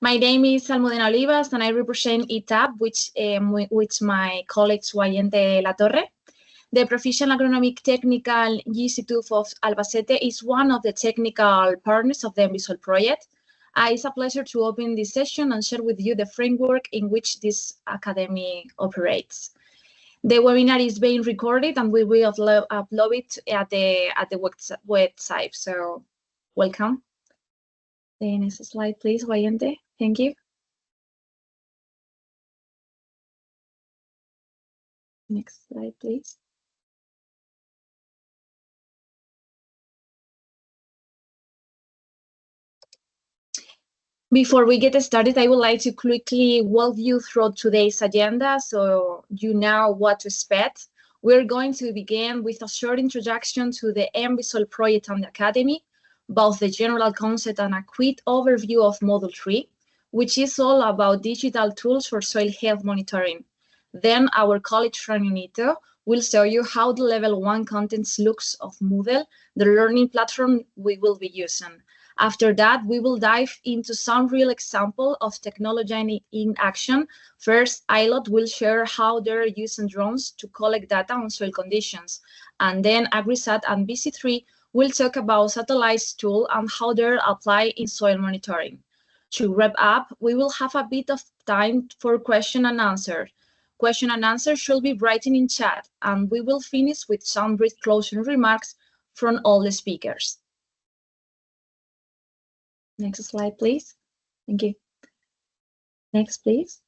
My name is Almudena Olivas, and I represent ETAP, which my colleague Wayente Latorre. The Professional Agronomic Technical Institute of Albacete is one of the technical partners of the NBSOIL project. It's a pleasure to open this session and share with you the framework in which this academy operates. The webinar is being recorded and we will upload it at the website. So, welcome. The next slide, please, Wayente. Thank you. Next slide, please. Before we get started, I would like to quickly walk you through today's agenda so you know what to expect. We're going to begin with a short introduction to the NBSOIL project and the Academy, both the general concept and a quick overview of Module 3, which is all about digital tools for soil health monitoring. Then our colleague from UNITO will show you how the Level 1 contents looks of Moodle, the learning platform we will be using. After that, we will dive into some real example of technology in action. First, ILOT will share how they're using drones to collect data on soil conditions. And then AgriSat and BC3 will talk about satellites tool and how they're applied in soil monitoring. To wrap up, we will have a bit of time for question and answer. Question and answer should be written in chat, and we will finish with some brief closing remarks from all the speakers. Next slide, please. Thank you. Next, please.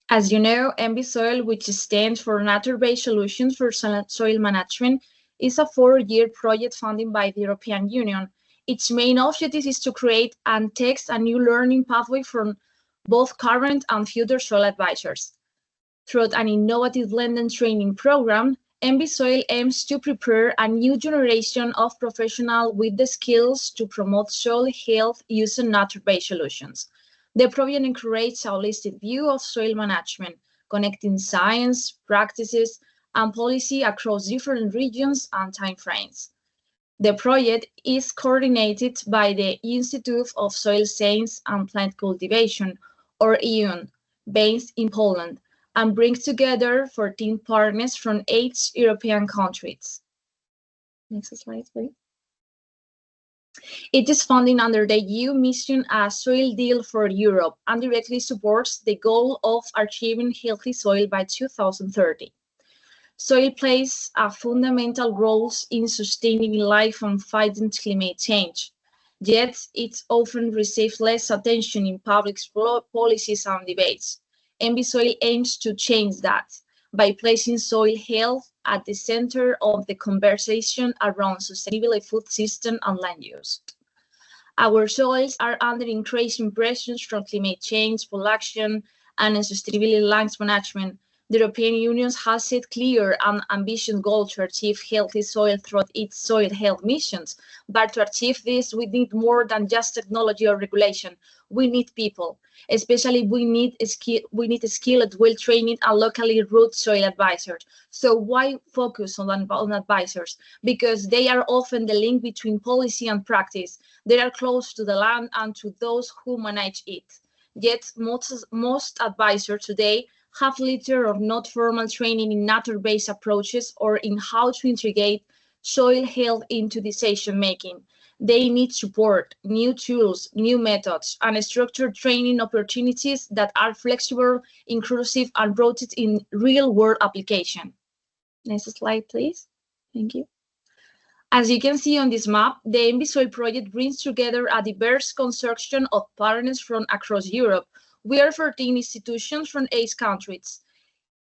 As you know, NBSOIL, which stands for Nature-Based Solutions for Soil Management, is a 4-year project funded by the European Union. Its main objective is to create and test a new learning pathway for both current and future soil advisors. Through an innovative blended training program, NBSOIL aims to prepare a new generation of professionals with the skills to promote soil health using nature-based solutions. The project encourages a holistic view of soil management, connecting science, practices, and policy across different regions and timeframes. The project is coordinated by the Institute of Soil Science and Plant Cultivation, or IUN, based in Poland, and brings together 14 partners from 8 European countries. Next slide, please. It is funded under the EU mission as Soil Deal for Europe and directly supports the goal of achieving healthy soil by 2030. Soil plays a fundamental role in sustaining life and fighting climate change, yet it often receives less attention in public policies and debates. NBSOIL aims to change that by placing soil health at the center of the conversation around sustainable food system and land use. Our soils are under increasing pressures from climate change, pollution, and unsustainable land management. The European Union has set clear and ambitious goals to achieve healthy soil through its soil health missions. But to achieve this, we need more than just technology or regulation. We need people. Especially, we need skilled, well-trained, and locally rooted soil advisors. So why focus on advisors? Because they are often the link between policy and practice. They are close to the land and to those who manage it. Yet, most advisors today have little or not formal training in nature-based approaches or in how to integrate soil health into decision-making. They need support, new tools, new methods, and structured training opportunities that are flexible, inclusive, and rooted in real-world application. Next slide, please. Thank you. As you can see on this map, the NBSOIL project brings together a diverse consortium of partners from across Europe. We are 14 institutions from 8 countries.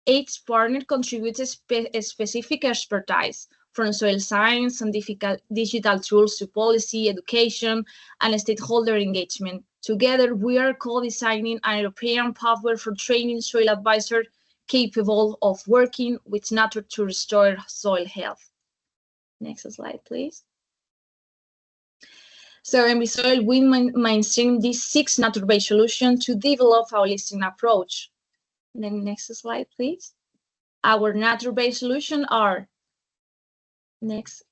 Each partner contributes specific expertise, from soil science and digital tools to policy, education, and stakeholder engagement. Together, we are co-designing an European pathway for training soil advisors capable of working with nature to restore soil health. Next slide, please. So NBSOIL will mainstream these 6 nature-based solutions to develop a holistic approach. Then next slide, please. Our nature-based solutions are next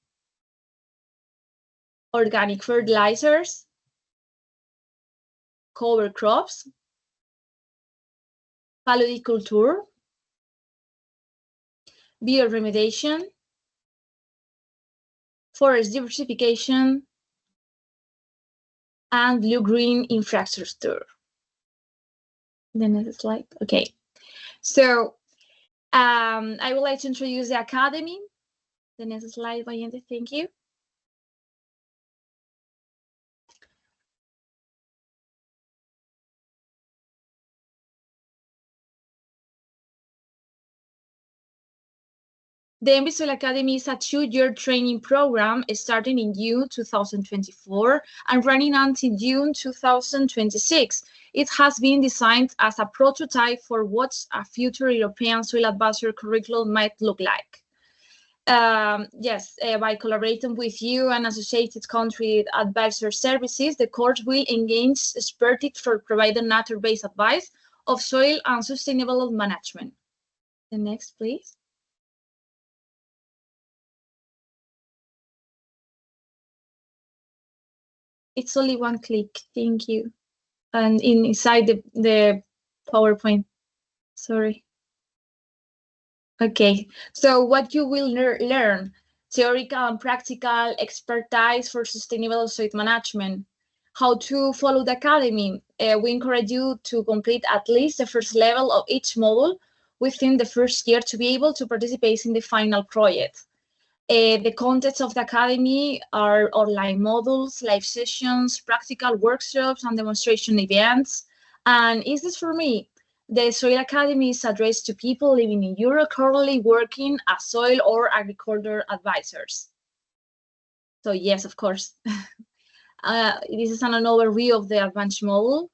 organic fertilizers, cover crops, paludiculture, bioremediation, forest diversification, and blue-green infrastructure. The next slide. Okay, so I would like to introduce the Academy. The next slide, Valiente, thank you. The NBSOIL Academy is a 2-year training program starting in June 2024 and running until June 2026. It has been designed as a prototype for what a future European soil advisor curriculum might look like. By collaborating with you and associated country advisor services, the course will engage expertise for providing nature-based advice of soil and sustainable management. The next, please. It's only one click, thank you. And inside the PowerPoint, sorry. Okay, so what you will learn, theoretical and practical expertise for sustainable soil management, how to follow the Academy. We encourage you to complete at least the first level of each module within the first year to be able to participate in the final project. The contents of the Academy are online modules, live sessions, practical workshops, and demonstration events. And is this for me? The Soil Academy is addressed to people living in Europe currently working as soil or agriculture advisors. So yes, of course. This is an overview of the advanced module.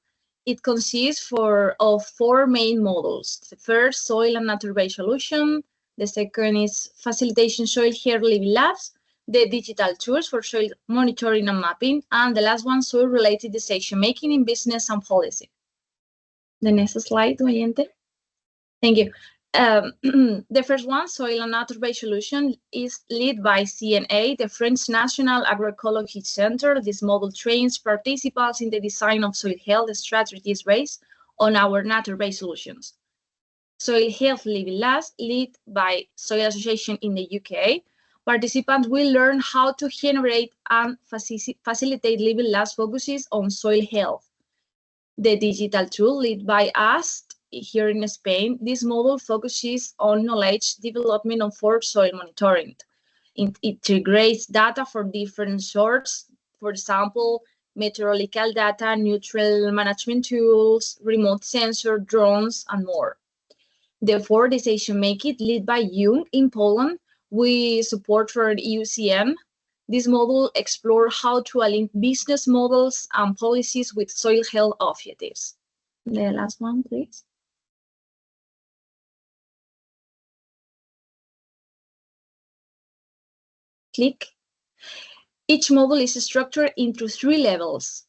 It consists of 4 main modules. The first, soil and nature-based solution. The second is facilitation soil health living labs, the digital tools for soil monitoring and mapping, and the last one, soil-related decision making in business and policy. The next slide, Valiente. Thank you. The first one, soil and nature-based solution, is led by CNA, the French National Agroecology Center. This model trains participants in the design of soil health strategies based on our nature-based solutions. Soil Health Living Labs, led by Soil Association in the UK. Participants will learn how to generate and facilitate living labs focuses on soil health. The digital tool, led by us here in Spain, this model focuses on knowledge development for soil monitoring. It integrates data for different sources, for example, meteorological data, nutrient management tools, remote sensor, drones, and more. Therefore, decision making, led by you in Poland, we support for EUCM. This model explores how to align business models and policies with soil health objectives. The last one, please. Click. Each module is structured into 3 levels.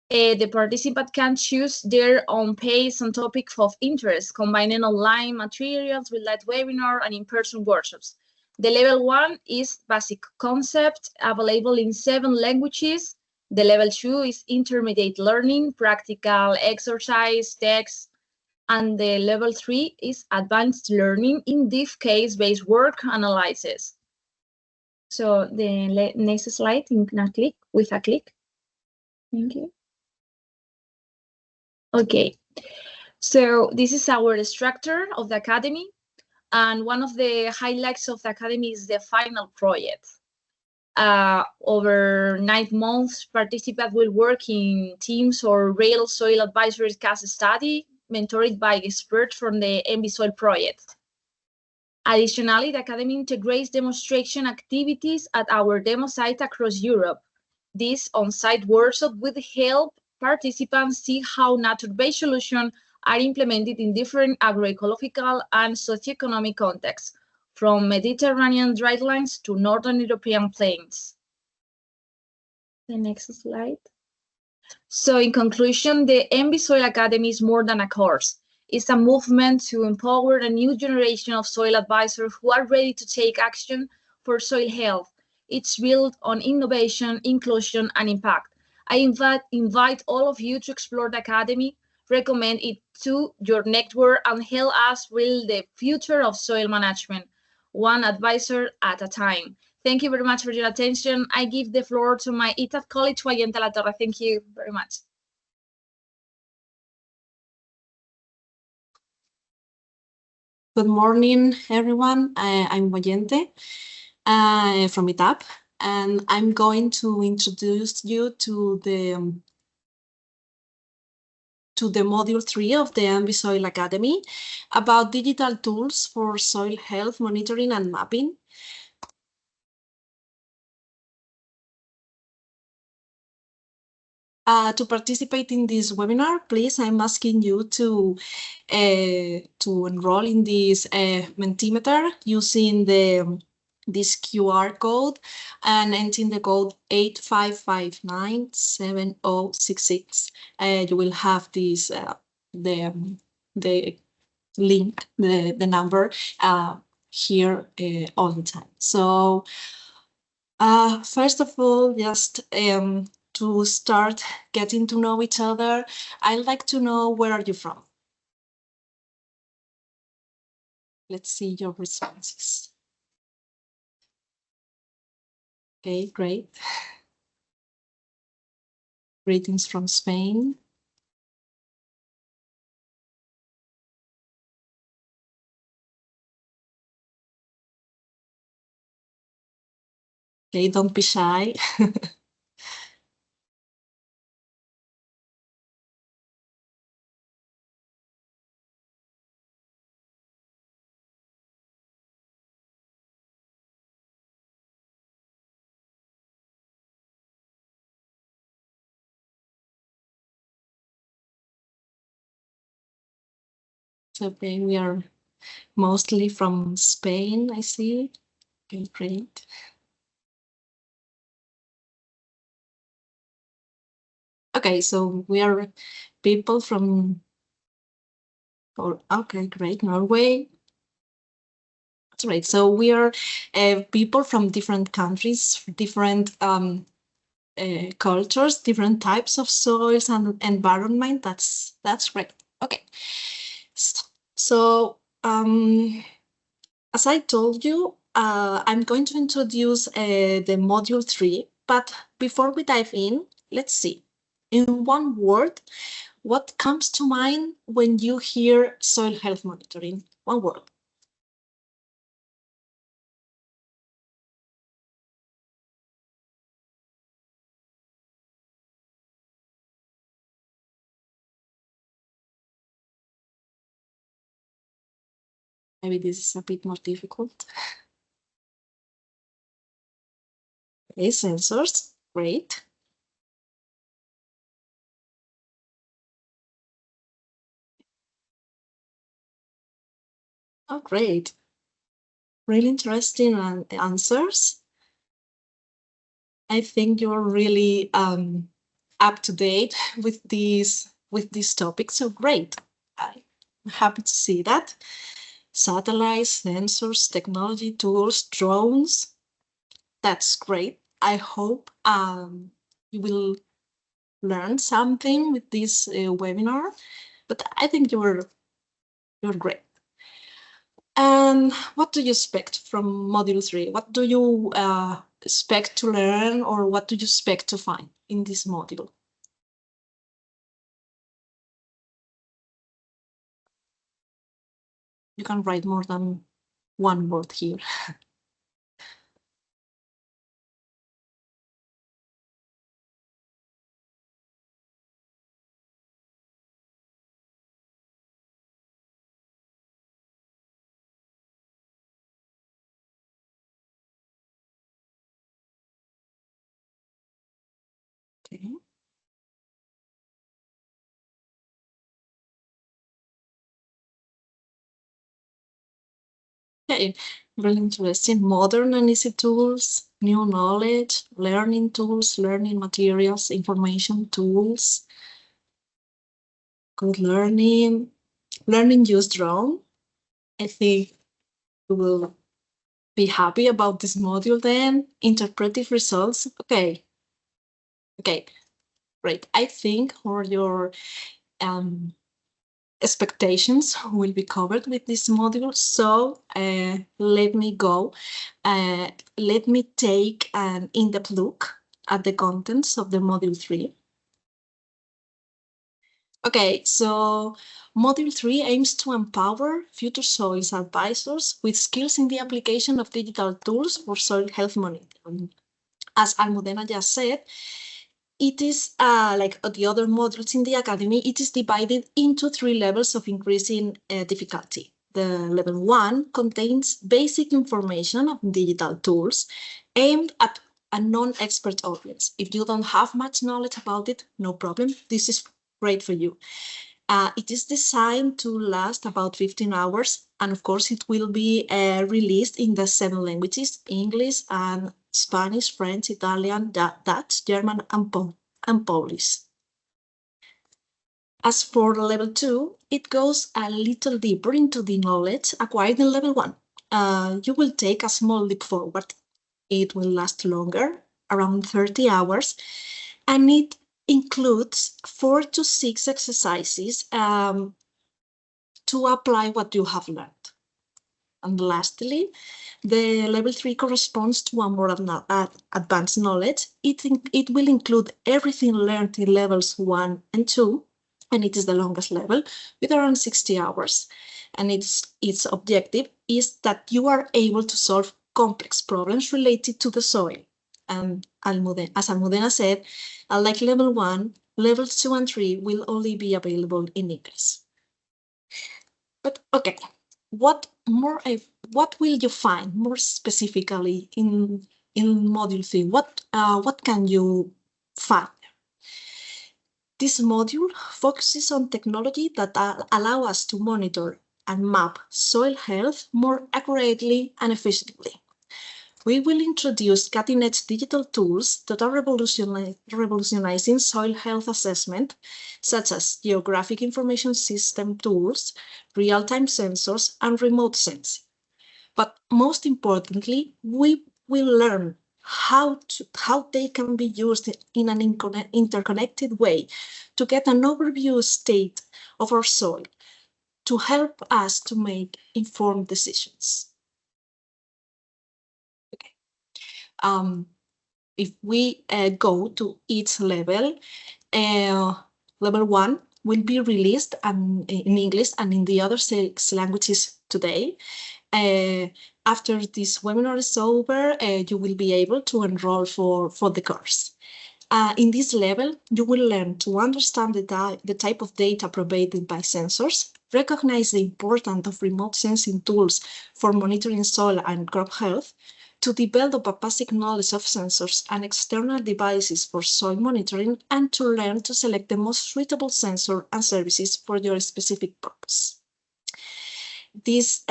The participant can choose their own pace and topic of interest, combining online materials with live webinar and in-person workshops. The level 1 is basic concept, available in 7 languages. The level 2 is intermediate learning, practical exercise, text. And the level 3 is advanced learning, in-depth case-based work analysis. So the next slide with a click. Thank you. Okay, so this is our structure of the Academy, and one of the highlights of the Academy is the final project. Over 9 months, participants will work in teams or real soil advisory case study, mentored by experts from the NBSOIL project. Additionally, the Academy integrates demonstration activities at our demo site across Europe. This on-site workshop will help participants see how nature-based solutions are implemented in different agroecological and socioeconomic contexts, from Mediterranean drylands to Northern European plains. The next slide. So in conclusion, the NBSOIL Academy is more than a course. It's a movement to empower a new generation of soil advisors who are ready to take action for soil health. It's built on innovation, inclusion, and impact. I invite all of you to explore the Academy, recommend it to your network, and help us build the future of soil management, one advisor at a time. Thank you very much for your attention. I give the floor to my ITAD colleague, Wayenta La Torre. Thank you very much. Good morning, everyone. I'm Wayente from ITAP, and I'm going to introduce you to the Module 3 of the NBSOIL Academy about digital tools for soil health monitoring and mapping. To participate in this webinar, please, I'm asking you to enroll in this Mentimeter using this QR code and entering the code 85597066. You will have this the link, the number here all the time. So first of all, just to start getting to know each other, I'd like to know, where are you from? Let's see your responses. Okay, great. Greetings from Spain. Okay, don't be shy. Okay, we are mostly from Spain, I see. Okay, great. Okay, so we are people from, okay, great, Norway. That's right. So we are people from different countries, different cultures, different types of soils and environment. That's great. Okay. So as I told you, I'm going to introduce the Module 3, but before we dive in, let's see. In one word, what comes to mind when you hear soil health monitoring? One word. Maybe this is a bit more difficult. Okay, sensors, great. Oh, great. Really interesting answers. I think you're really up to date with these topics. So great. I'm happy to see that. Satellites, sensors, technology, tools, drones. That's great. I hope you will learn something with this webinar. But I think you're great. And what do you expect from Module 3? What do you expect to learn, or what do you expect to find in this module? You can write more than one word here. Okay. Okay, really interesting. Modern and easy tools, new knowledge, learning tools, learning materials, information tools, good learning, learning use drone. I think you will be happy about this module then. Interpretive results. Okay. Great. I think all your expectations will be covered with this module. So let me go. Let me take an in-depth look at the contents of the Module 3. Okay, so Module 3 aims to empower future soils advisors with skills in the application of digital tools for soil health monitoring. As Almudena just said, it is like the other modules in the Academy, it is divided into 3 levels of increasing difficulty. The level 1 contains basic information of digital tools aimed at a non-expert audience. If you don't have much knowledge about it, no problem. This is great for you. It is designed to last about 15 hours, and of course it will be released in the 7 languages, English and Spanish, French, Italian, Dutch, German, and Polish. As for level 2, it goes a little deeper into the knowledge acquired in level 1. You will take a small leap forward. It will last longer, around 30 hours, and it includes 4 to 6 exercises to apply what you have learned. And lastly, the level 3 corresponds to a more advanced knowledge. It will include everything learned in levels 1 and 2, and it is the longest level with around 60 hours. And its objective is that you are able to solve complex problems related to the soil. And as Almudena said, like level 1, levels 2 and 3 will only be available in English. But okay, what will you find more specifically in Module 3? What can you find? This module focuses on technology that allow us to monitor and map soil health more accurately and efficiently. We will introduce cutting-edge digital tools that are revolutionizing soil health assessment, such as geographic information system tools, real-time sensors, and remote sensing. But most importantly, we will learn how they can be used in an interconnected way to get an overview state of our soil to help us to make informed decisions. Okay. If we go to each level, level 1 will be released in English and in the other 6 languages today. After this webinar is over, you will be able to enroll for the course. In this level, you will learn to understand the type of data provided by sensors, recognize the importance of remote sensing tools for monitoring soil and crop health, to develop a basic knowledge of sensors and external devices for soil monitoring, and to learn to select the most suitable sensor and services for your specific purpose. These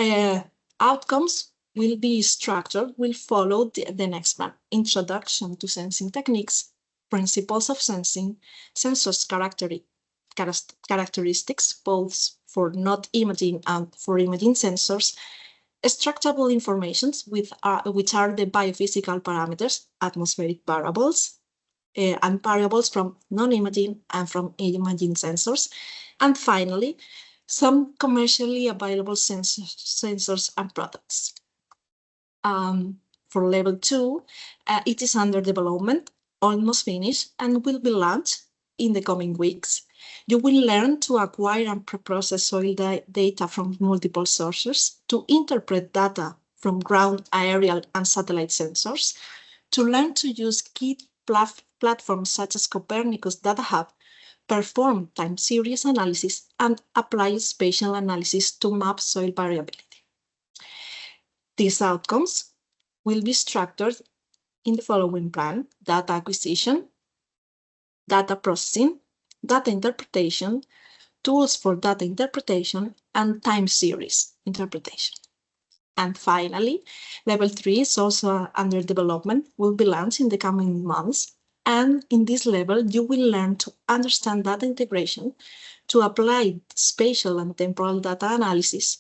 outcomes will be structured, will follow the next one: introduction to sensing techniques, principles of sensing, sensors characteristics, both for not imaging and for imaging sensors, extractable informations, which are the biophysical parameters, atmospheric variables, and variables from non-imaging and from imaging sensors, and finally, some commercially available sensors and products. For level 2, it is under development, almost finished, and will be launched in the coming weeks. You will learn to acquire and pre-process soil data from multiple sources, to interpret data from ground, aerial, and satellite sensors, to learn to use key platforms such as Copernicus Data Hub, perform time series analysis, and apply spatial analysis to map soil variability. These outcomes will be structured in the following plan: data acquisition, data processing, data interpretation, tools for data interpretation, and time series interpretation. And finally, level 3 is also under development, will be launched in the coming months. And in this level, you will learn to understand data integration, to apply spatial and temporal data analysis,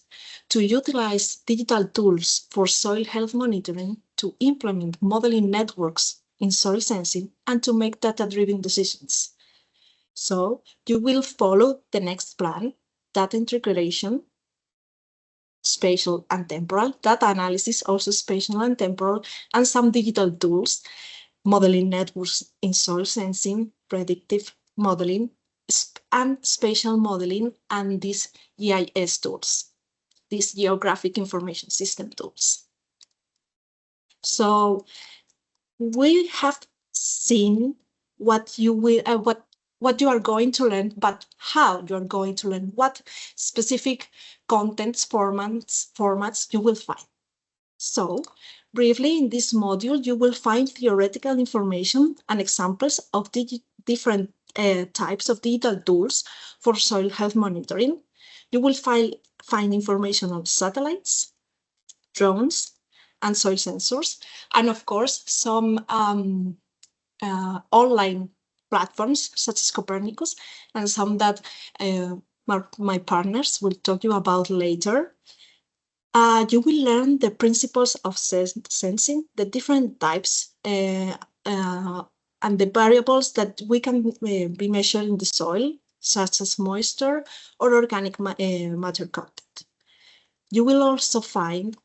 to utilize digital tools for soil health monitoring, to implement modeling networks in soil sensing, and to make data-driven decisions. So you will follow the next plan: data integration, spatial and temporal, data analysis, also spatial and temporal, and some digital tools, modeling networks in soil sensing, predictive modeling, and spatial modeling, and these GIS tools, these geographic information system tools. So we have seen what you will, what you are going to learn, but how you are going to learn, what specific contents formats you will find. So briefly, in this module, you will find theoretical information and examples of different types of digital tools for soil health monitoring. You will find information on satellites, drones, and soil sensors, and of course, some online platforms such as Copernicus, and some that my partners will talk you about later. You will learn the principles of sensing, the different types, and the variables that we can be measured in the soil, such as moisture or organic matter content. You will also find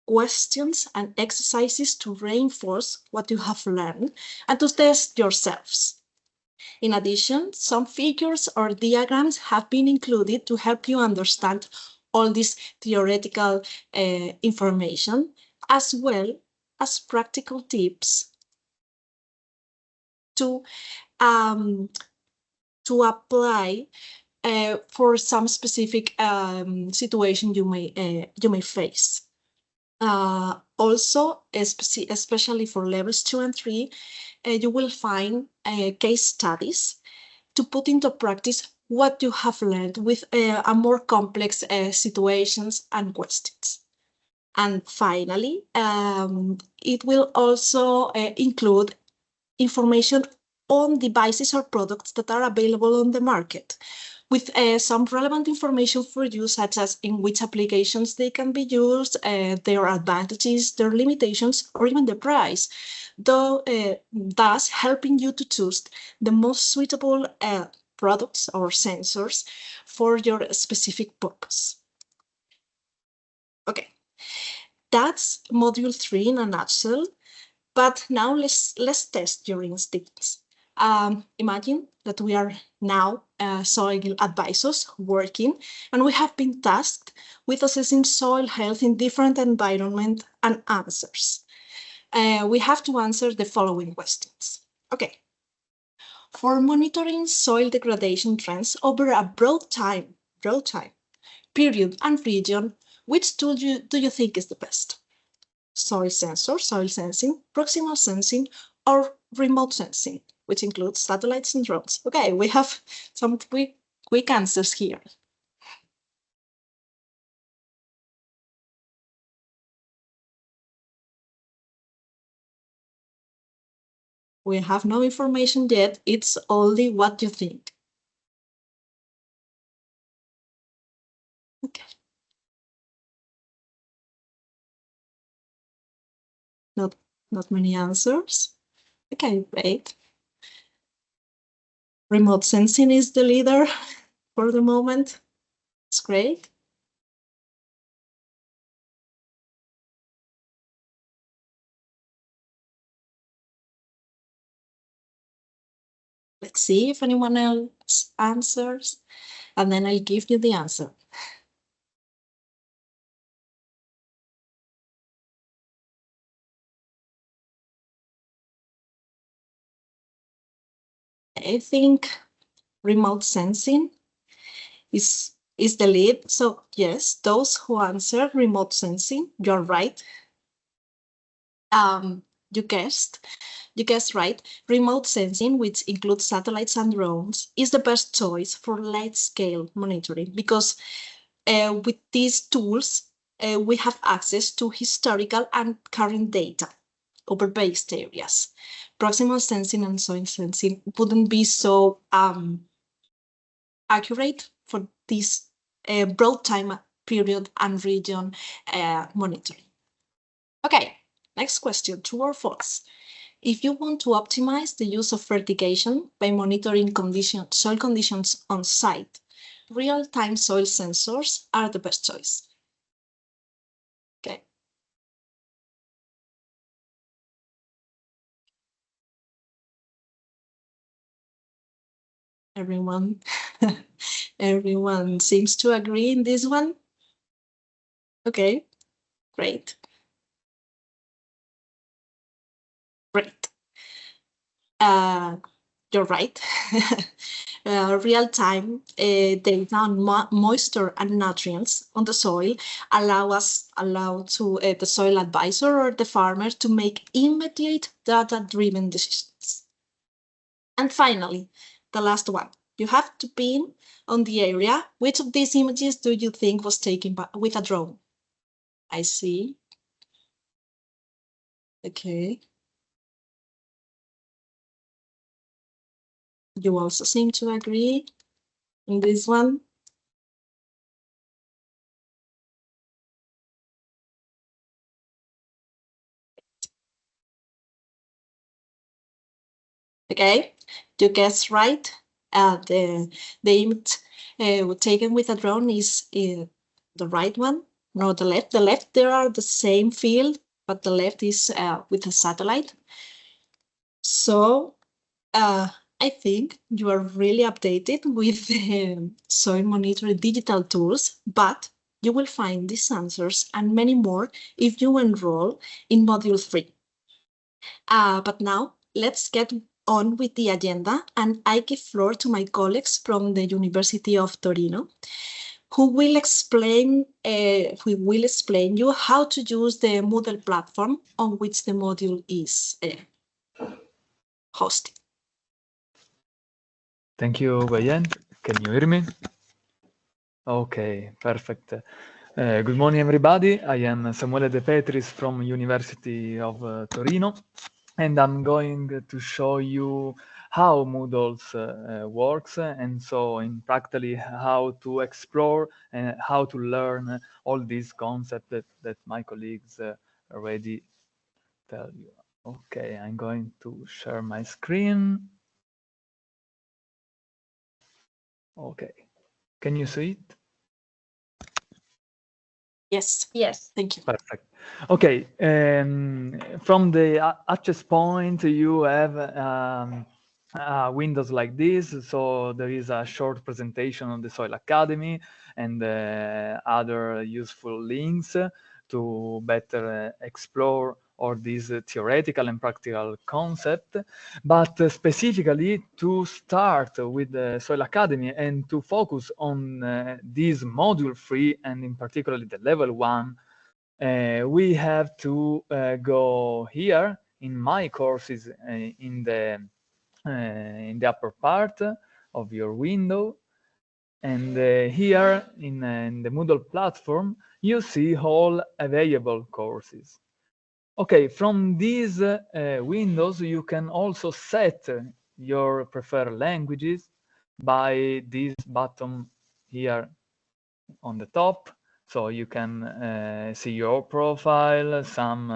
questions and exercises to reinforce what you have learned and to test yourselves. In addition, some figures or diagrams have been included to help you understand all this theoretical information, as well as practical tips to apply for some specific situation you may face. Also, especially for levels 2 and 3, you will find case studies to put into practice what you have learned with a more complex situations and questions. And finally, it will also include information on devices or products that are available on the market, with some relevant information for you, such as in which applications they can be used, their advantages, their limitations, or even the price, thus helping you to choose the most suitable products or sensors for your specific purpose. Okay, that's module 3 in a nutshell. But now let's test your instincts. Imagine that we are now soil advisors working, and we have been tasked with assessing soil health in different environments and answers. We have to answer the following questions. Okay. For monitoring soil degradation trends over a broad time period and region, which tool do you think is the best? Soil sensor, soil sensing, proximal sensing, or remote sensing, which includes satellites and drones. Okay, we have some quick answers here. We have no information yet. It's only what you think. Okay. Not many answers. Okay, great. Remote sensing is the leader for the moment. It's great. Let's see if anyone else answers, and then I'll give you the answer. I think remote sensing is the lead. So yes, those who answer remote sensing, you're right. You guessed right. Remote sensing, which includes satellites and drones, is the best choice for large-scale monitoring because with these tools, we have access to historical and current data over vast areas. Proximal sensing and soil sensing wouldn't be so accurate for this broad time period and region monitoring. Okay, next question, true or false? If you want to optimize the use of fertigation by monitoring soil conditions on site, real-time soil sensors are the best choice. Okay. Everyone, everyone seems to agree in this one. Okay, great. Great. You're right. Real-time data on moisture and nutrients on the soil allow the soil advisor or the farmer to make immediate data-driven decisions. And finally, the last one. You have to pin on the area. Which of these images do you think was taken with a drone? I see. Okay. You also seem to agree in this one. Okay, you guessed right. The image taken with a drone is the right one, no, the left. The left, there are the same field, but the left is with a satellite. So I think you are really updated with soil monitoring digital tools, but you will find these answers and many more if you enroll in Module 3. But now let's get on with the agenda, and I give floor to my colleagues from the University of Torino, who will explain you how to use the Moodle platform on which the module is hosted. Thank you, Bayen. Can you hear me? Okay, perfect. Good morning, everybody. I am Samuele De Petris from University of Torino, and I'm going to show you how Moodle works, and so in practically how to explore and how to learn all these concepts that my colleagues already tell you. Okay, I'm going to share my screen. Okay, can you see it? Yes. Yes. Thank you. Perfect. Okay. From the access point, you have windows like this. So there is a short presentation on the Soil Academy and other useful links to better explore all these theoretical and practical concepts. But specifically to start with the Soil Academy and to focus on this module 3 and in particular the level 1, we have to go here in my courses in the upper part of your window, and here in the Moodle platform you see all available courses. Okay, from these windows you can also set your preferred languages by this button here on the top. So you can see your profile, some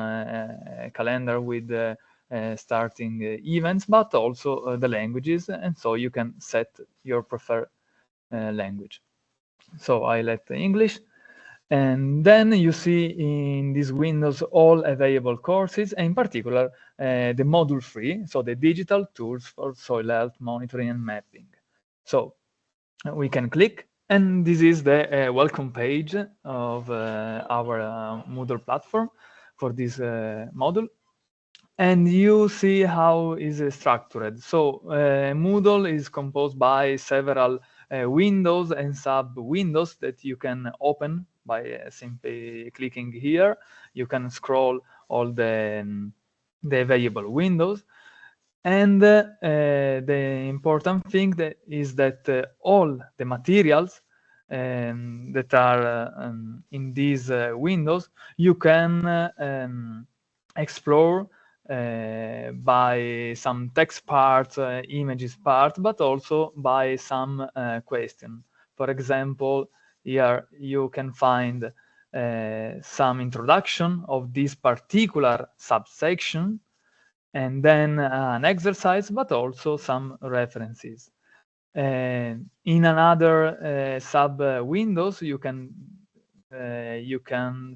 calendar with starting events, but also the languages, and so you can set your preferred language. So I let English, and then you see in these windows all available courses, and in particular the module 3, so the digital tools for soil health monitoring and mapping. So we can click, and this is the welcome page of our Moodle platform for this module. And you see how is structured. So Moodle is composed by several windows and sub-windows that you can open by simply clicking here. You can scroll all the available windows. And the important thing is that all the materials that are in these windows, you can explore by some text parts, images part, but also by some question. For example, here you can find some introduction of this particular subsection. and then an exercise, but also some references. In another sub windows, you can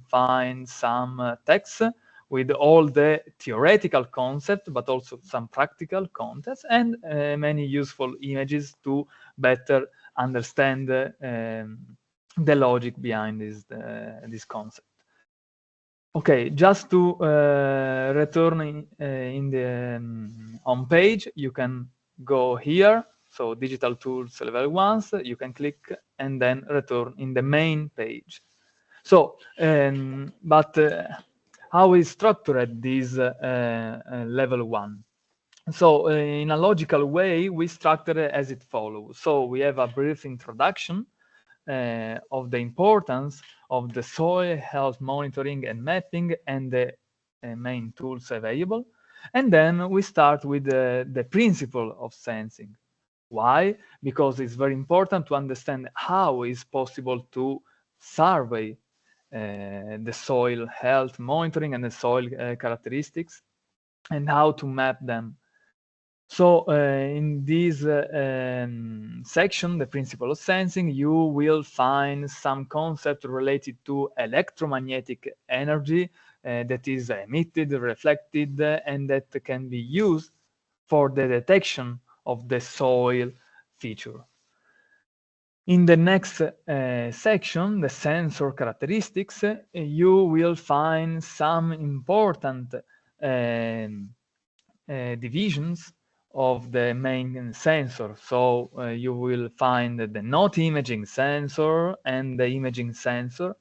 find some text with all the theoretical concepts, but also some practical concepts, and many useful images to better understand the logic behind this concept. Okay, just to return in the home page, you can go here. So digital tools level 1, you can click and then return in the main page. So, but how is structured this level 1? So in a logical way, we structure it as it follows. So we have a brief introduction of the importance of the soil health monitoring and mapping and the main tools available. And then we start with the principle of sensing. Why? Because it's very important to understand how it's possible to survey the soil health monitoring and the soil characteristics and how to map them. So in this section, the principle of sensing, you will find some concept related to electromagnetic energy that is emitted, reflected, and that can be used for the detection of the soil feature. In the next section, the sensor characteristics, you will find some important divisions of the main sensor. So you will find the not imaging sensor and the imaging sensor.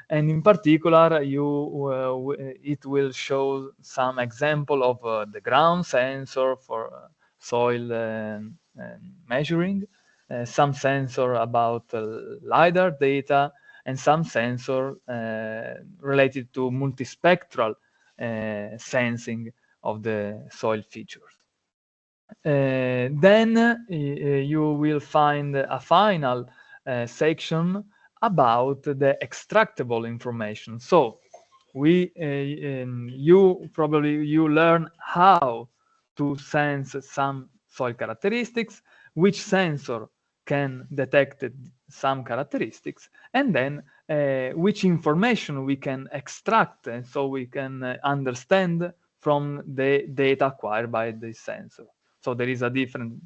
And in particular, it will show some example of the ground sensor for soil measuring, some sensor about LiDAR data, and some sensor related to multispectral sensing of the soil features. Then you will find a final section about the extractable information. So you learn how to sense some soil characteristics, which sensor can detect some characteristics, and then which information we can extract, and so we can understand from the data acquired by this sensor. So there is a difference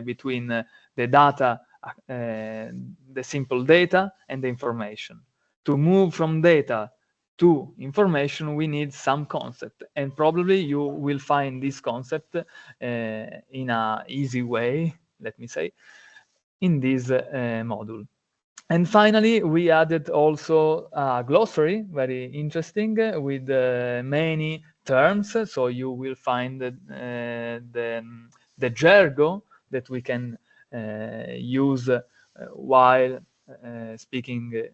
between the data, the simple data, and the information. To move from data to information, we need some concept, and probably you will find this concept in an easy way, let me say, in this module. And finally, we added also a glossary, very interesting, with many terms. So you will find the jargon that we can use while speaking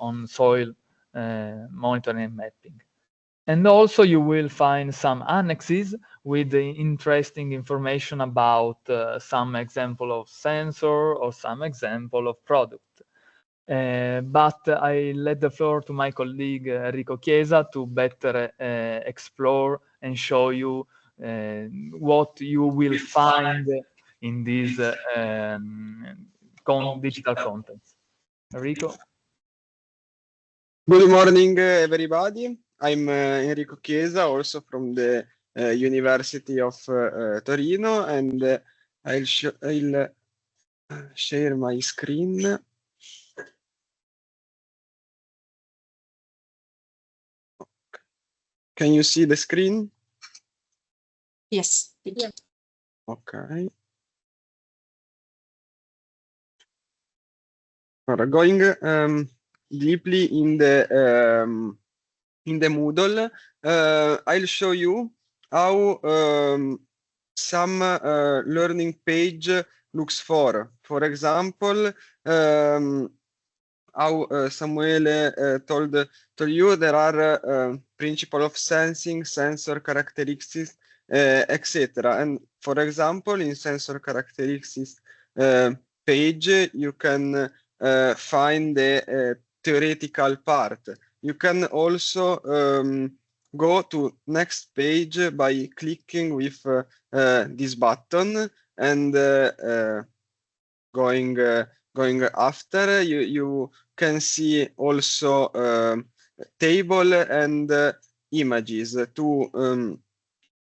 on soil monitoring and mapping. And also you will find some annexes with the interesting information about some example of sensor or some example of product. But I let the floor to my colleague Enrico Chiesa to better explore and show you what you will find in these digital contents. Enrico? Good morning, everybody. I'm Enrico Chiesa, also from the University of Torino, and I'll share my screen. Can you see the screen? Yes. Yeah. Okay. Going deeply in the Moodle, I'll show you how some learning page looks for. For example, how Samuele told you there are principle of sensing, sensor characteristics, etc. And for example, in sensor characteristics page, you can find the theoretical part. You can also go to next page by clicking with this button, and going after, you can see also table and images to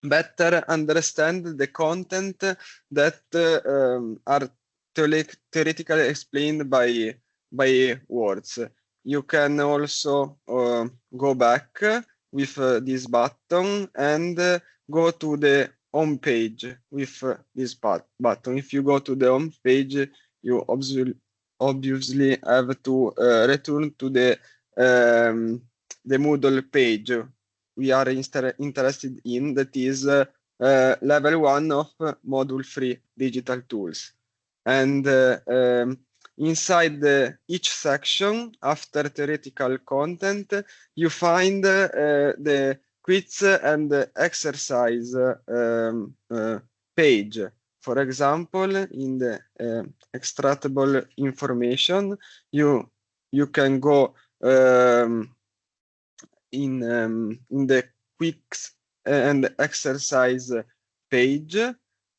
better understand the content that are theoretically explained by words. You can also go back with this button and go to the home page with this button. If you go to the home page, you obviously have to return to the Moodle page we are interested in, that is level 1 of module 3 digital tools. And inside each section, after theoretical content, you find the quiz and exercise page. For example, in the extractable information, you can go in the quiz and exercise page,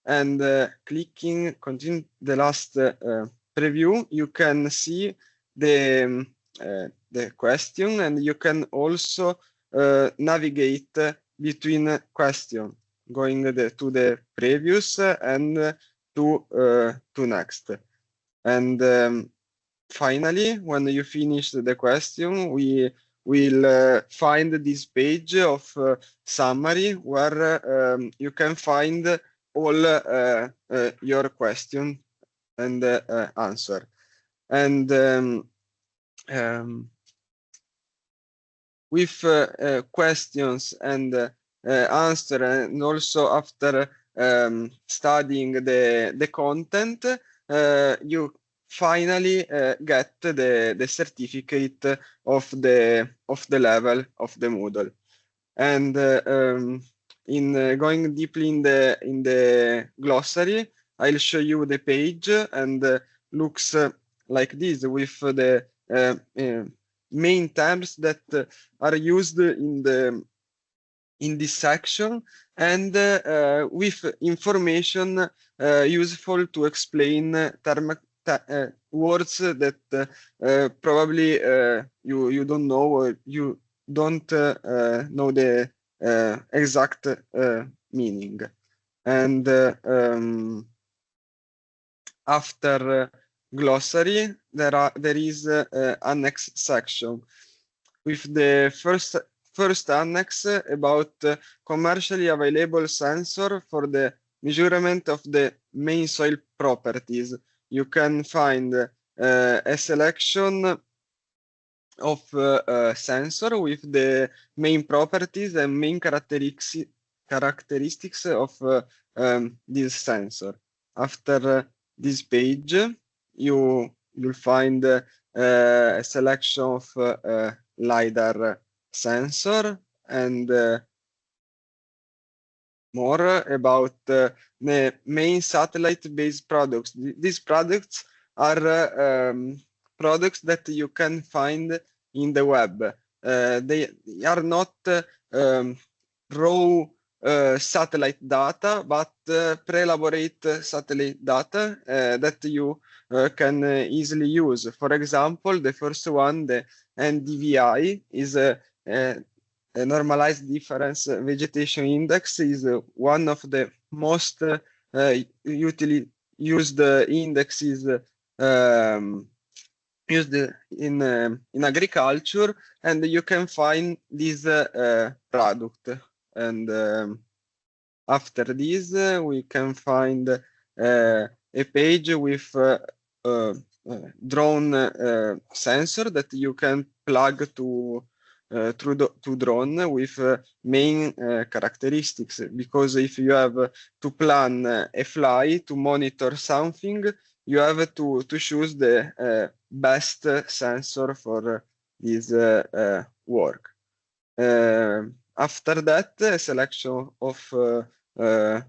and clicking continue the last preview, you can see the question, and you can also navigate between questions, going to the previous and to next. And finally, when you finish the question, we will find this page of summary where you can find all your question and answer. And with questions and answer, and also after studying the content, you finally get the certificate of the level of the Moodle. And in going deeply in the glossary, I'll show you the page, and looks like this, with the main terms that are used in this section, and with information useful to explain words that probably you don't know, or you don't know the exact meaning. And after glossary, there is annex section with the first annex about commercially available sensor for the measurement of the main soil properties. You can find a selection of sensor with the main properties and main characteristics of this sensor. After this page, you'll find a selection of LiDAR sensor, and more about the main satellite-based products. These products are products that you can find in the web. They are not raw satellite data, but pre-elaborate satellite data that you can easily use. For example, the first one, the NDVI, is a normalized difference vegetation index, is one of the most usually used indexes used in agriculture, and you can find this product. And after this, we can find a page with drone sensor that you can plug to drone with main characteristics. Because if you have to plan a flight to monitor something, you have to choose the best sensor for this work. After that, a selection of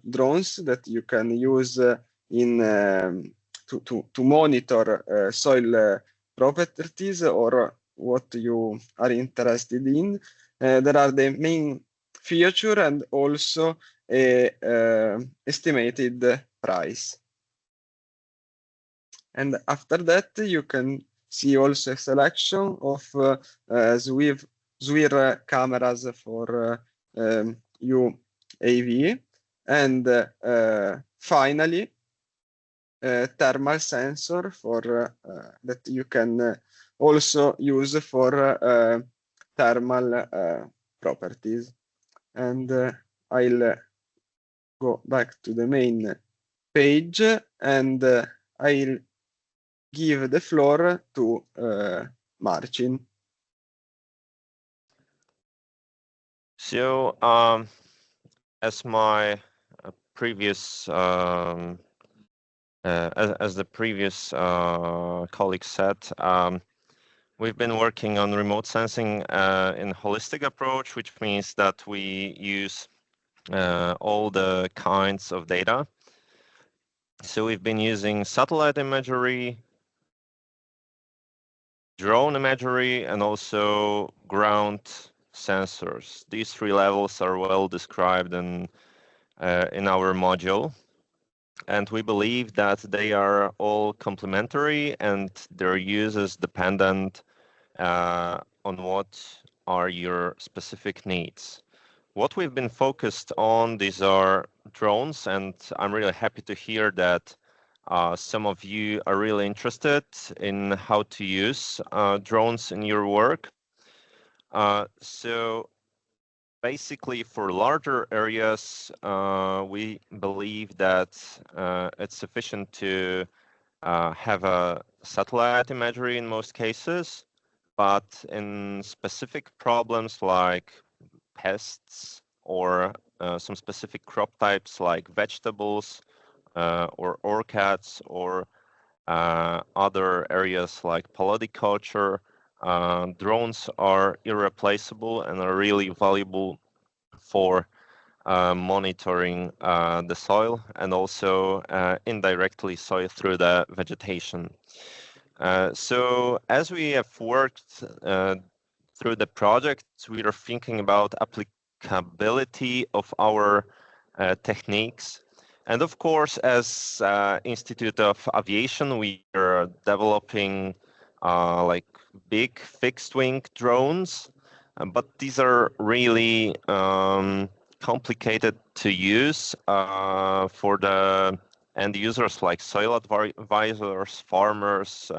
drones that you can use to monitor soil properties or what you are interested in. There are the main feature and also a estimated price. And after that, you can see also a selection of SWIR cameras for UAV, and finally, thermal sensor for that you can also use for thermal properties. And I'll go back to the main page, and I'll give the floor to Marcin. So, as my previous as the previous colleague said, we've been working on remote sensing in holistic approach, which means that we use all the kinds of data. So we've been using satellite imagery, drone imagery, and also ground sensors. These three levels are well described in our module. And we believe that they are all complementary and their use is dependent on what are your specific needs. What we've been focused on, these are drones, and I'm really happy to hear that some of you are really interested in how to use drones in your work. So basically, for larger areas, we believe that it's sufficient to have a satellite imagery in most cases, but in specific problems like pests or some specific crop types like vegetables or orchids or other areas like polyculture, drones are irreplaceable and are really valuable for monitoring the soil and also indirectly soil through the vegetation. So as we have worked through the project, we are thinking about applicability of our techniques. And of course, as Institute of Aviation, we are developing like big fixed wing drones, but these are really complicated to use for the end users like soil advisors, farmers,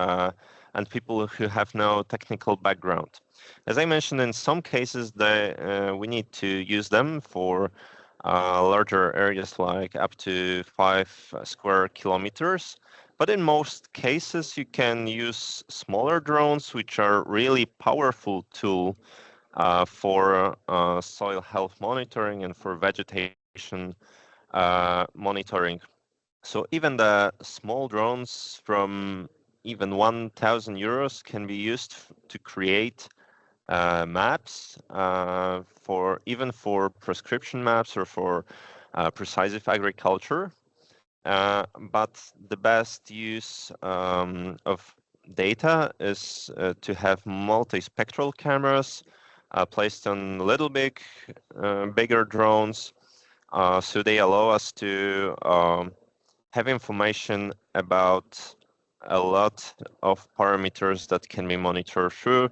and people who have no technical background. As I mentioned, in some cases, we need to use them for larger areas like up to 5 square kilometers. But in most cases, you can use smaller drones, which are really powerful tool for soil health monitoring and for vegetation monitoring. So even the small drones from even 1,000 euros can be used to create maps for prescription maps or for precise agriculture. But the best use of data is to have multispectral cameras placed on bigger drones. So they allow us to have information about a lot of parameters that can be monitored through.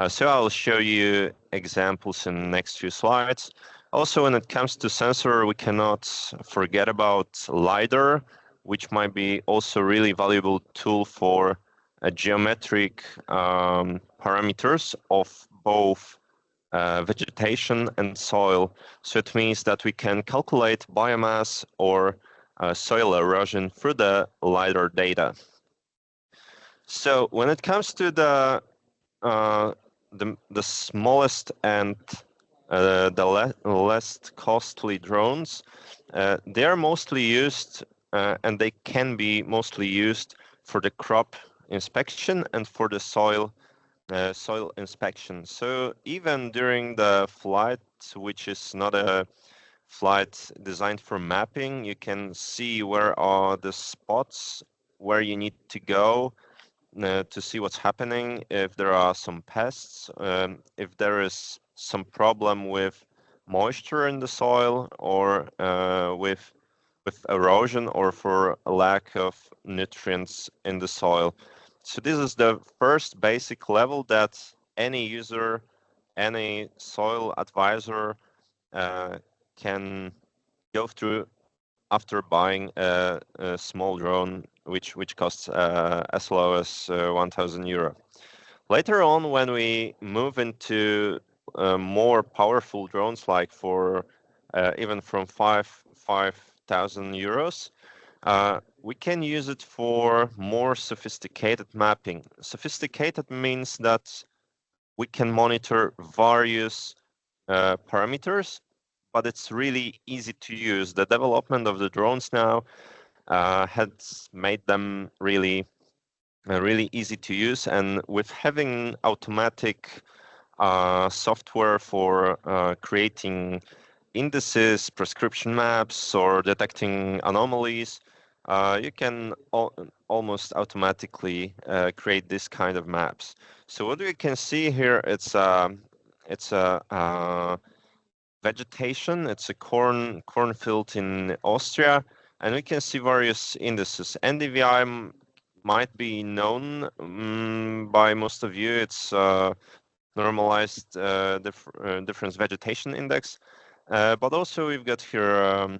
So I'll show you examples in the next few slides. Also, when it comes to sensor, we cannot forget about LiDAR, which might be also a really valuable tool for geometric parameters of both vegetation and soil. So it means that we can calculate biomass or soil erosion through the LiDAR data. So when it comes to the smallest and the less costly drones, they are mostly used and they can be mostly used for the crop inspection and for the soil inspection. So even during the flight, which is not a flight designed for mapping, you can see where are the spots where you need to go to see what's happening, if there are some pests, if there is some problem with moisture in the soil, or with erosion, or for a lack of nutrients in the soil. So this is the first basic level that any user, any soil advisor can go through after buying a small drone, which costs as low as 1,000 euro. Later on, when we move into more powerful drones, like for even from 5,000 euros, we can use it for more sophisticated mapping. Sophisticated means that we can monitor various parameters, but it's really easy to use. The development of the drones now has made them really easy to use, and with having automatic software for creating indices, prescription maps, or detecting anomalies, you can almost automatically create this kind of maps. So what we can see here, it's a vegetation. It's a cornfield in Austria, and we can see various indices. NDVI might be known by most of you. It's normalized difference vegetation index, but also we've got here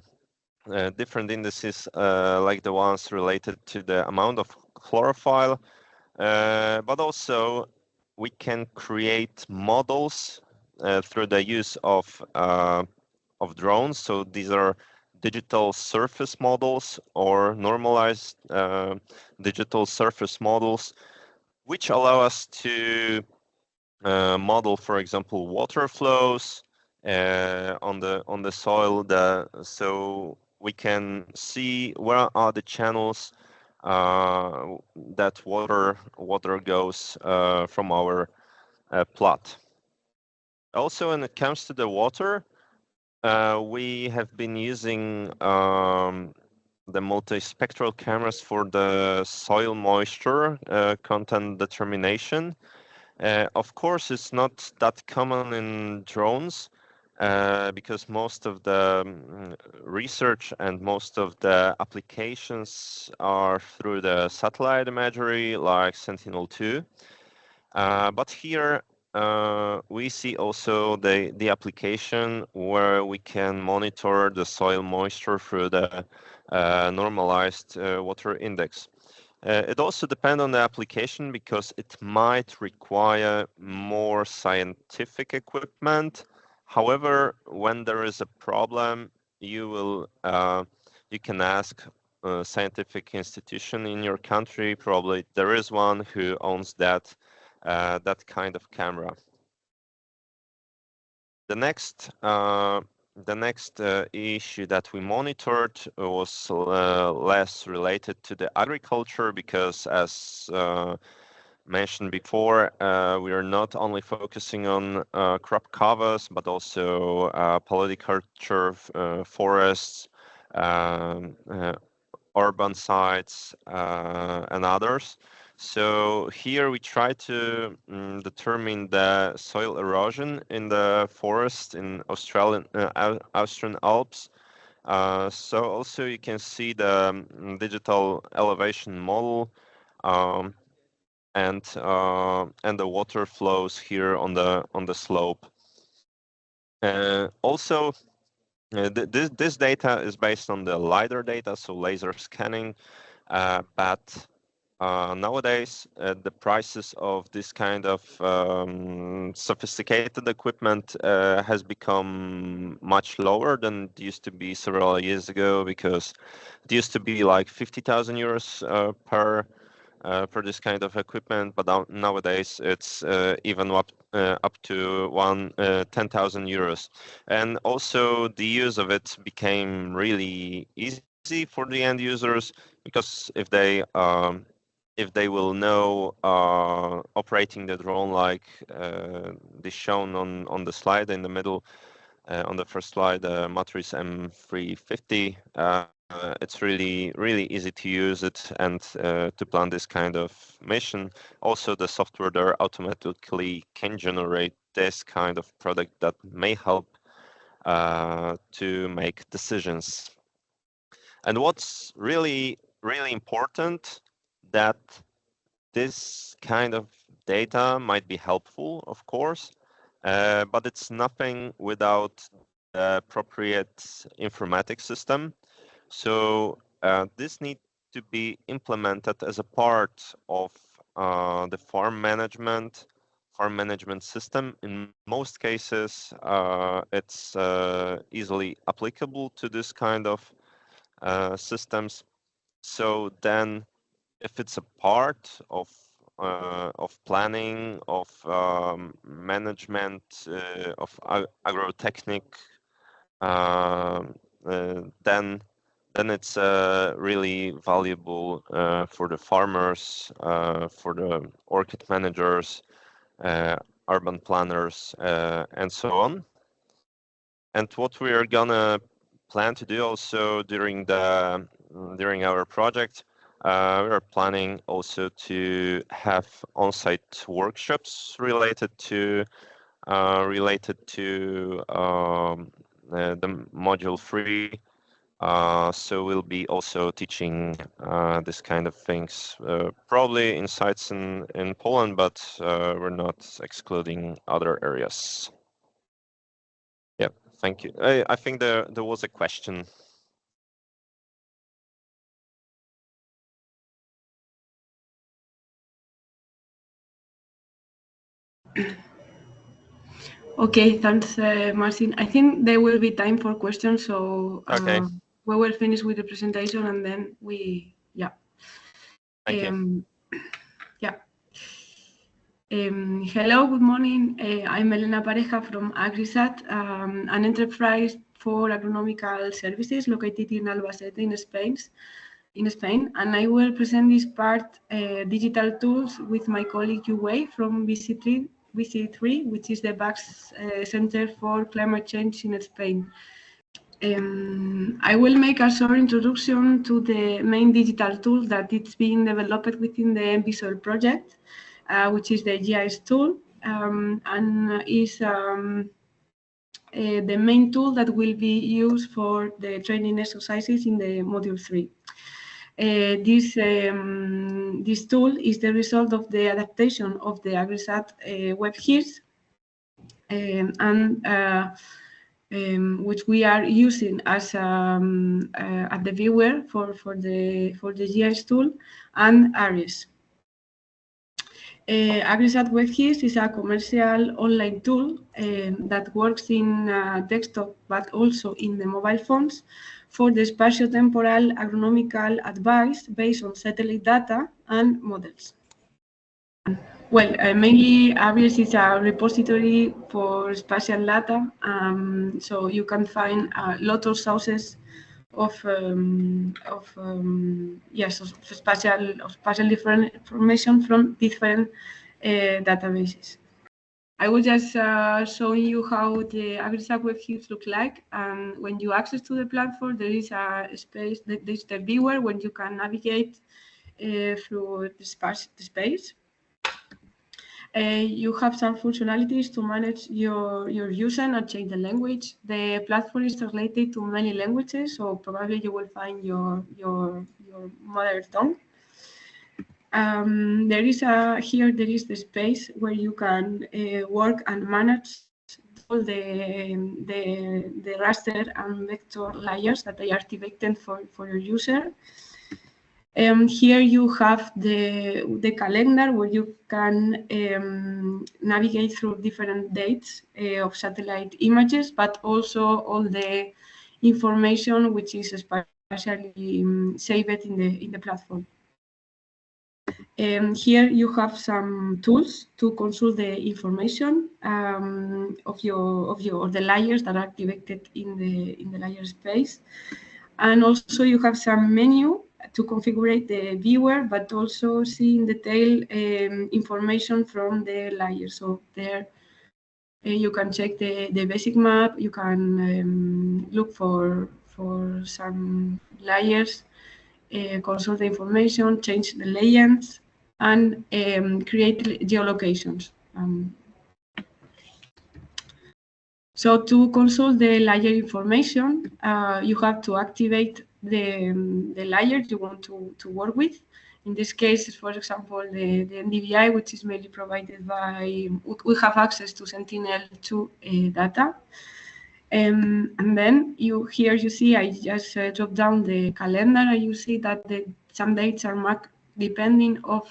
different indices like the ones related to the amount of chlorophyll, but also we can create models through the use of drones. So these are digital surface models or normalized digital surface models, which allow us to model, for example, water flows on the soil. So we can see where are the channels that water goes from our plot. Also, when it comes to the water, we have been using the multispectral cameras for the soil moisture content determination. Of course, it's not that common in drones because most of the research and most of the applications are through the satellite imagery like Sentinel-2. But here we see also the application where we can monitor the soil moisture through the normalized water index. It also depends on the application because it might require more scientific equipment. However, when there is a problem, you can ask a scientific institution in your country. Probably there is one who owns that kind of camera. The next issue that we monitored was less related to the agriculture because, as mentioned before, we are not only focusing on crop covers, but also polyculture, forests, urban sites, and others. So here we try to determine the soil erosion in the forest in Australian Austrian Alps. So also you can see the digital elevation model and the water flows here on the slope. Also, this data is based on the LiDAR data, so laser scanning, but nowadays, the prices of this kind of sophisticated equipment has become much lower than it used to be several years ago, because it used to be like 50,000 euros per this kind of equipment, but nowadays it's even up to 10,000 euros. And also the use of it became really easy for the end users, because if they will know operating the drone like this shown on the slide in the middle, on the first slide, Matrix M350, it's really easy to use it and to plan this kind of mission. Also, the software there automatically can generate this kind of product that may help to make decisions. And what's really important, that this kind of data might be helpful, of course, but it's nothing without the appropriate informatics system. So this needs to be implemented as a part of the farm management system. In most cases, it's easily applicable to this kind of systems. So then, if it's a part of planning, of management, of agrotechnic, then it's really valuable for the farmers, for the orchid managers, urban planners, and so on. And what we are gonna plan to do also during our project, we are planning also to have on-site workshops related to the module 3. So we'll be also teaching this kind of things, probably in sites in Poland, but we're not excluding other areas. Yeah, thank you. I think there was a question. Okay, thanks, Marcin. I think there will be time for questions, so Okay. we will finish with the presentation and then we, yeah. Thank you. Yeah. Hello, good morning. I'm Elena Pareja from AgriSat, an enterprise for agronomical services located in Albacete, in Spain, and I will present this part, digital tools, with my colleague Yu from VC3, which is the BACS Center for Climate Change in Spain. I will make a short introduction to the main digital tool that it's being developed within the NBSOIL project, which is the GIS tool, and is the main tool that will be used for the training exercises in the Module 3. This tool is the result of the adaptation of the AgriSat web HERES, which we are using as at the viewer for the GIS tool, and ARIES. AgriSat web HERES is a commercial online tool that works in desktop but also in the mobile phones for the spatio-temporal agronomical advice based on satellite data and models. Well, mainly ARIES is a repository for spatial data, so you can find a lot of sources of spatial different information from different databases. I will just show you how the AgriSat web HERES look like. And when you access to the platform, there is a space, there is the viewer when you can navigate through the space. You have some functionalities to manage your user and change the language. The platform is translated to many languages, so probably you will find your mother tongue. There is the space where you can work and manage all the raster and vector layers that are activated for your user. Here you have the calendar where you can navigate through different dates of satellite images, but also all the information which is especially saved in the platform. Here you have some tools to consult the information of the layers that are activated in the layer space, and also you have some menu to configure the viewer, but also see in detail information from the layer. So there you can check the basic map. You can look for some layers, consult the information, change the layers, and create geolocations. So to consult the layer information, you have to activate the layer you want to work with. In this case, for example, the NDVI, which is mainly provided by, we have access to Sentinel-2 data. And then here you see, I just drop down the calendar, and you see that some dates are marked depending of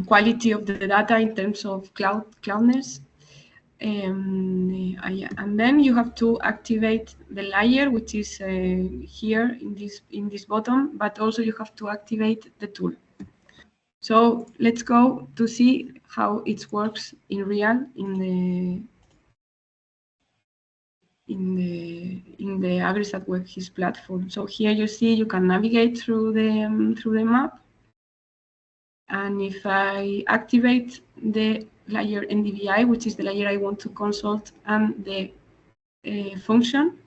quality of the data in terms of cloudness. And then you have to activate the layer, which is here in this bottom, but also you have to activate the tool. So let's go to see how it works in real in the ARIES WebGIS platform. So here you see you can navigate through the map. And if I activate the layer NDVI, which is the layer I want to consult, and the function,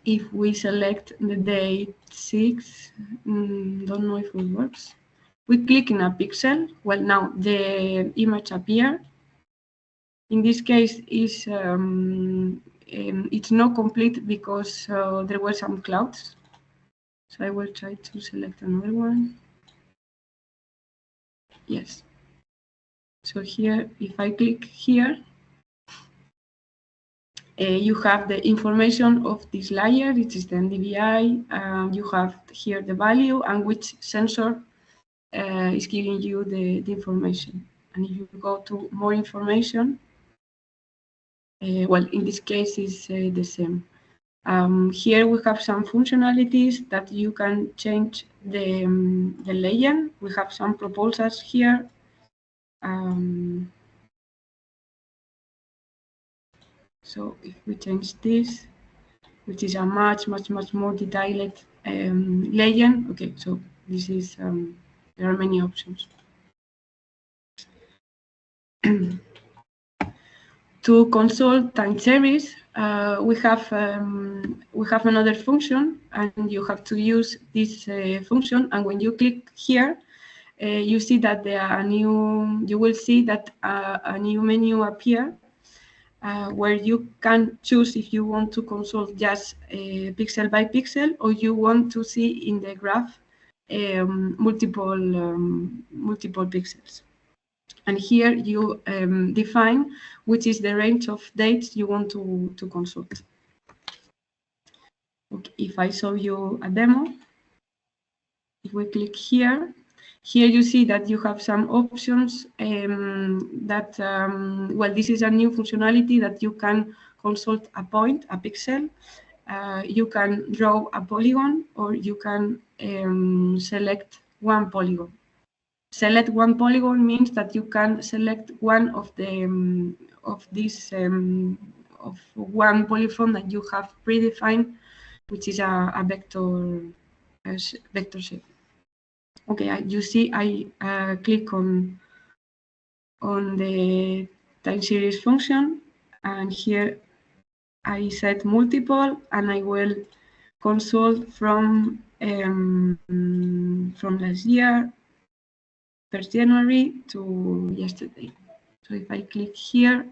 if we select the date 6, don't know if it works. We click in a pixel. Well, now the image appears. In this case, it's not complete because there were some clouds. So I will try to select another one. Yes. So here, if I click here, you have the information of this layer, which is the NDVI. You have here the value and which sensor is giving you the information. And if you go to more information, well, in this case, is the same. Here we have some functionalities that you can change the layer. We have some proposals here. So if we change this, which is a much more detailed layer. Okay, so this is, there are many options. To consult time series, we have another function, and you have to use this function. And when you click here, you see that you will see that a new menu appear where you can choose if you want to consult just pixel by pixel, or you want to see in the graph multiple pixels. And here you define which is the range of dates you want to consult. Okay, if I show you a demo, if we click here, you see that you have some options that, well, this is a new functionality that you can consult a point, a pixel. You can draw a polygon, or you can select one polygon. Select one polygon means that you can select one of the of one polygon that you have predefined, which is a vector shape. Okay, you see I click on the time series function, and here I set multiple, and I will consult from last year, 1st January to yesterday. So if I click here,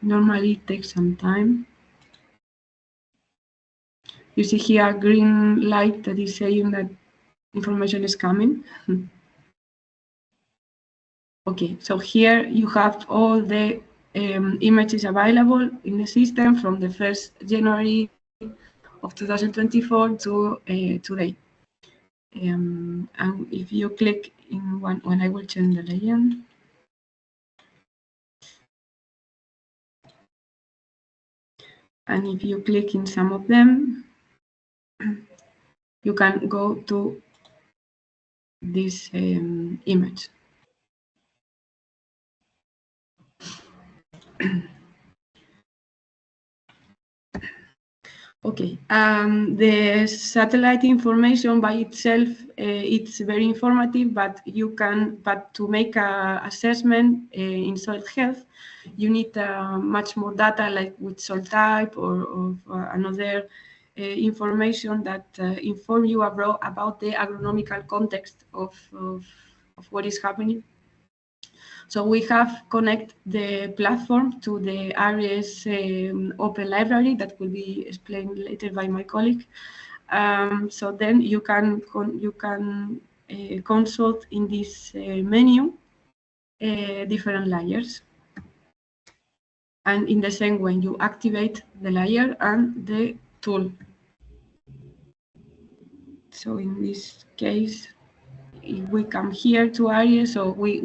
normally it takes some time. You see here a green light that is saying that information is coming. Okay, so here you have all the images available in the system from the 1st January of 2024 to today. And if you click in one, when I will change the layer, and if you click in some of them, you can go to this image. Okay, the satellite information by itself, it's very informative, but to make a assessment in soil health, you need much more data, like with soil type or another information that inform you about the agronomical context of what is happening. So we have connect the platform to the ARIES open library that will be explained later by my colleague. So then you can consult in this menu different layers. And in the same way, you activate the layer and the tool. So in this case, if we come here to ARIES, so we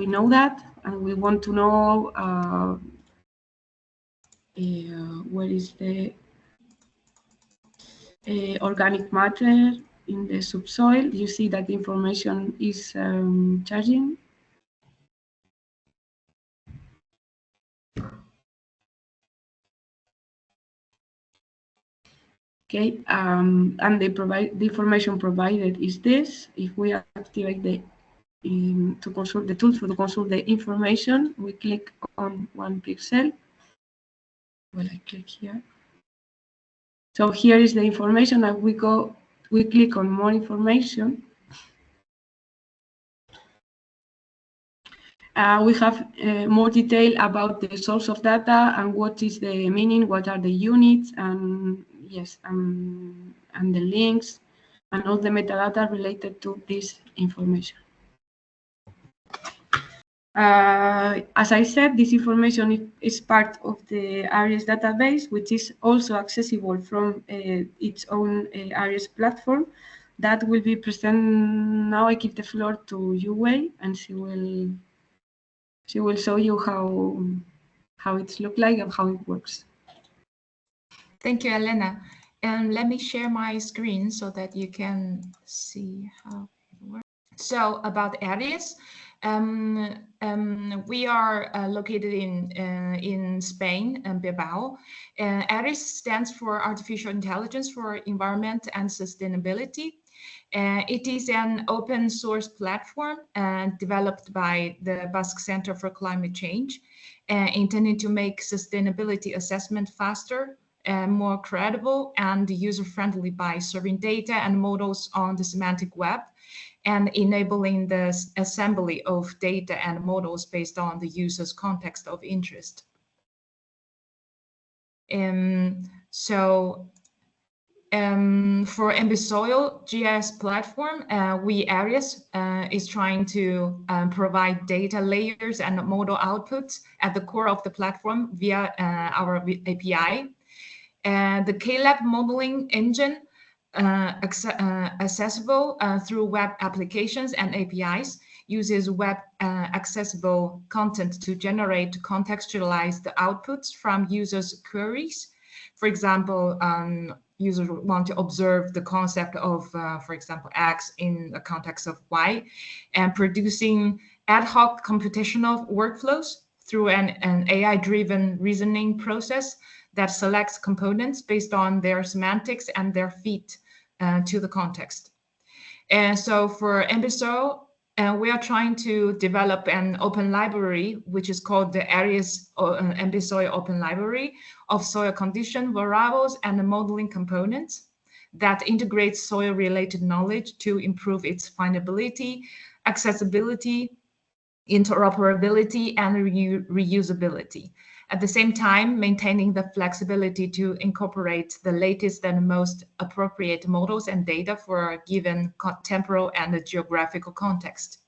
know that, and we want to know where is the organic matter in the subsoil. You see that the information is charging. Okay, and the information provided is this. If we activate to consult the tool to consult the information, we click on one pixel. Well, I click here. So here is the information, and we click on more information. We have more detail about the source of data and what is the meaning, what are the units, and yes, and the links, and all the metadata related to this information. As I said, this information is part of the ARIES database, which is also accessible from its own ARIES platform. That will be present now. I give the floor to Yu Wei, and she will show you how it looks like and how it works. Thank you, Elena. And let me share my screen so that you can see how it works. So about ARIES, we are located in Spain, in Bilbao. ARIES stands for Artificial Intelligence for Environment and Sustainability. It is an open source platform developed by the Basque Center for Climate Change, intended to make sustainability assessment faster, more credible and user-friendly by serving data and models on the semantic web and enabling the assembly of data and models based on the user's context of interest. For NBSOIL GIS platform, ARIES is trying to provide data layers and model outputs at the core of the platform via our API. The KLab modeling engine accessible through web applications and APIs uses web accessible content to generate contextualized outputs from users' queries. For example, users want to observe the concept of, for example, X in the context of Y, and producing ad hoc computational workflows through an AI-driven reasoning process that selects components based on their semantics and their fit to the context. And so for NBSOIL, we are trying to develop an open library, which is called the ARIES NBSOIL Open Library of soil condition variables and modeling components that integrates soil-related knowledge to improve its findability, accessibility, interoperability, and reusability. At the same time, maintaining the flexibility to incorporate the latest and most appropriate models and data for a given temporal and geographical context.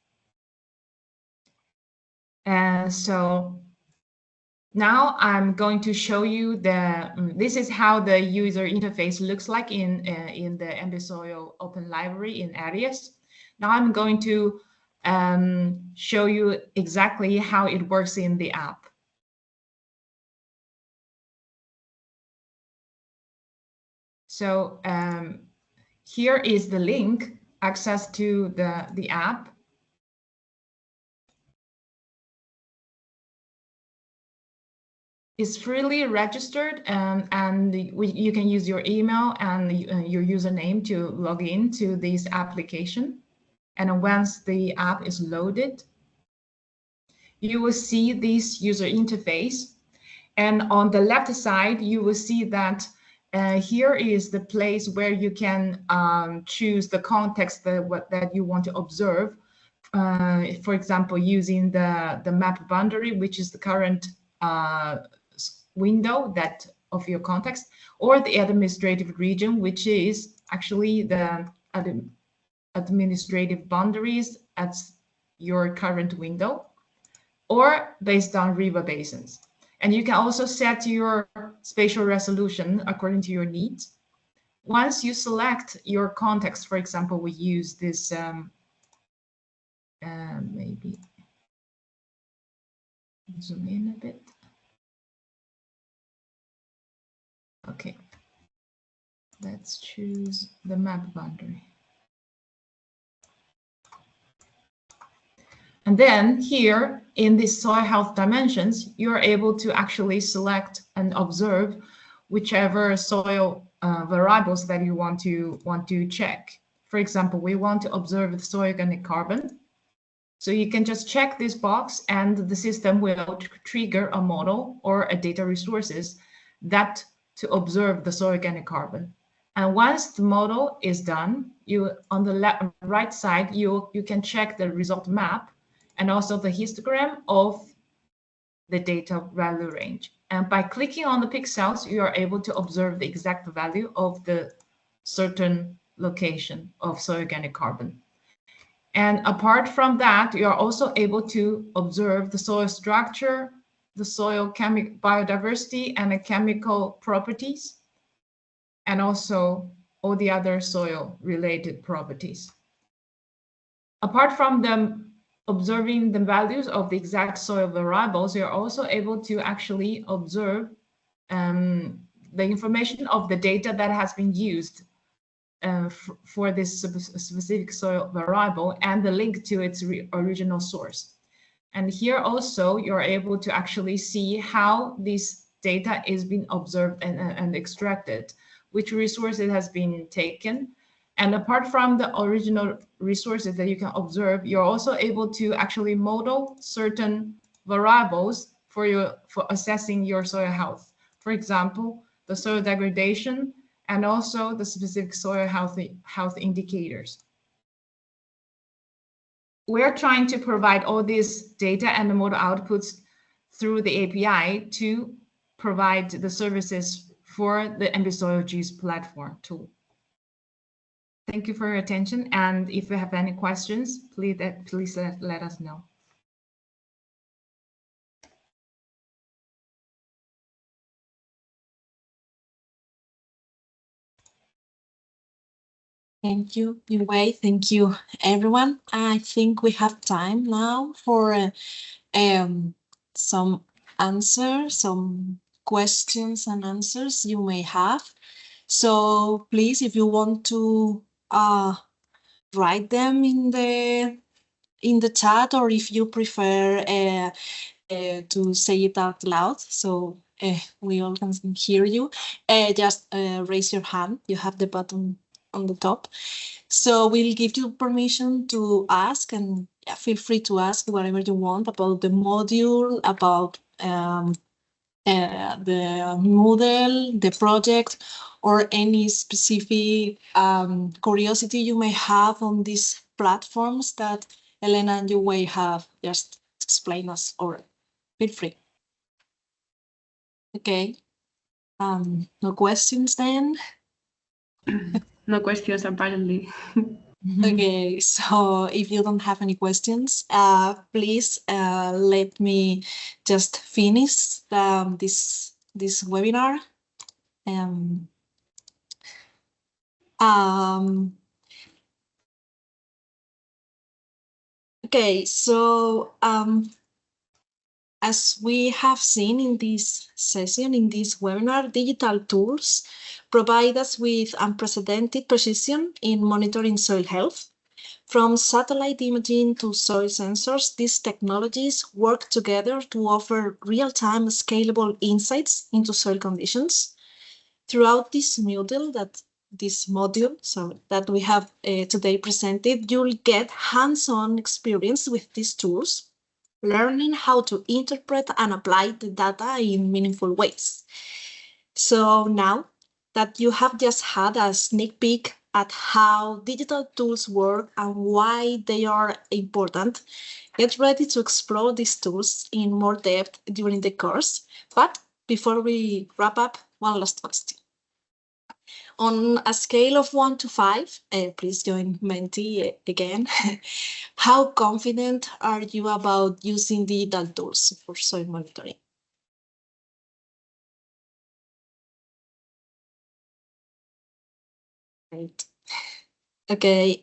And so now I'm going to show you this is how the user interface looks like in the NBSOIL Open Library in ARIES. Now I'm going to show you exactly how it works in the app. So here is the link, access to the app. is freely registered, and you can use your email and your username to log in to this application. And once the app is loaded, you will see this user interface. And on the left side, you will see that here is the place where you can choose the context that you want to observe. For example, using the map boundary, which is the current window of your context, or the administrative region, which is actually the administrative boundaries at your current window, or based on river basins. And you can also set your spatial resolution according to your needs. Once you select your context, for example, we use this, maybe zoom in a bit. Okay, let's choose the map boundary. And then here in the soil health dimensions, you're able to actually select and observe whichever soil variables that you want to check. For example, we want to observe the soil organic carbon. So you can just check this box and the system will trigger a model or a data resources that to observe the soil organic carbon. And once the model is done, you on the right side, you can check the result map and also the histogram of the data value range. And by clicking on the pixels, you are able to observe the exact value of the certain location of soil organic carbon. And apart from that, you are also able to observe the soil structure, the soil biodiversity and the chemical properties, and also all the other soil related properties. Apart from them observing the values of the exact soil variables, you're also able to actually observe the information of the data that has been used for this specific soil variable and the link to its original source. And here also you're able to actually see how this data is being observed and extracted, which resources has been taken. And apart from the original resources that you can observe, you're also able to actually model certain variables for assessing your soil health. For example, the soil degradation and also the specific soil health indicators. We're trying to provide all these data and the model outputs through the API to provide the services for the NBSOIL GIS platform tool. Thank you for your attention, and if you have any questions, please let us know. Thank you, Yue. Thank you, everyone. I think we have time now for some answers, some questions and answers you may have. So please, if you want to write them in the chat, or if you prefer to say it out loud, so we all can hear you, just raise your hand. You have the button on the top. So we'll give you permission to ask, and feel free to ask whatever you want about the module, about the Moodle, the project, or any specific curiosity you may have on these platforms that Elena and Yue have just explained us, or feel free. Okay. No questions then? No questions, apparently. Okay, so if you don't have any questions, please let me just finish this webinar. Okay, so as we have seen in this session, in this webinar, digital tools provide us with unprecedented precision in monitoring soil health. From satellite imaging to soil sensors, these technologies work together to offer real-time scalable insights into soil conditions. Throughout this module that we have today presented, you'll get hands-on experience with these tools, learning how to interpret and apply the data in meaningful ways. So now that you have just had a sneak peek at how digital tools work and why they are important, get ready to explore these tools in more depth during the course. But before we wrap up, one last question. On a scale of 1 to 5, please join Menti again. How confident are you about using digital tools for soil monitoring? Great. Okay.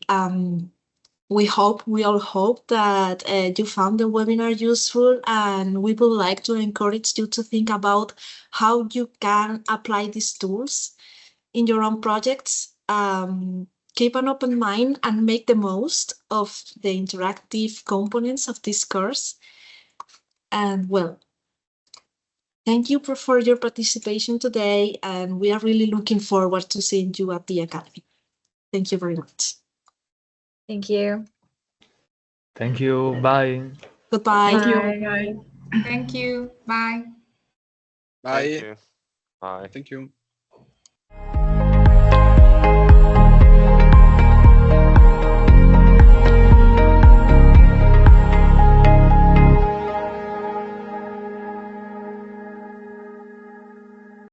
We all hope that you found the webinar useful, and we would like to encourage you to think about how you can apply these tools in your own projects. Keep an open mind and make the most of the interactive components of this course. And well, thank you for your participation today, and we are really looking forward to seeing you at the Academy. Thank you very much. Thank you. Thank you. Bye. Goodbye. Thank you. Thank you. Bye. Bye. Thank you. Bye. Thank you.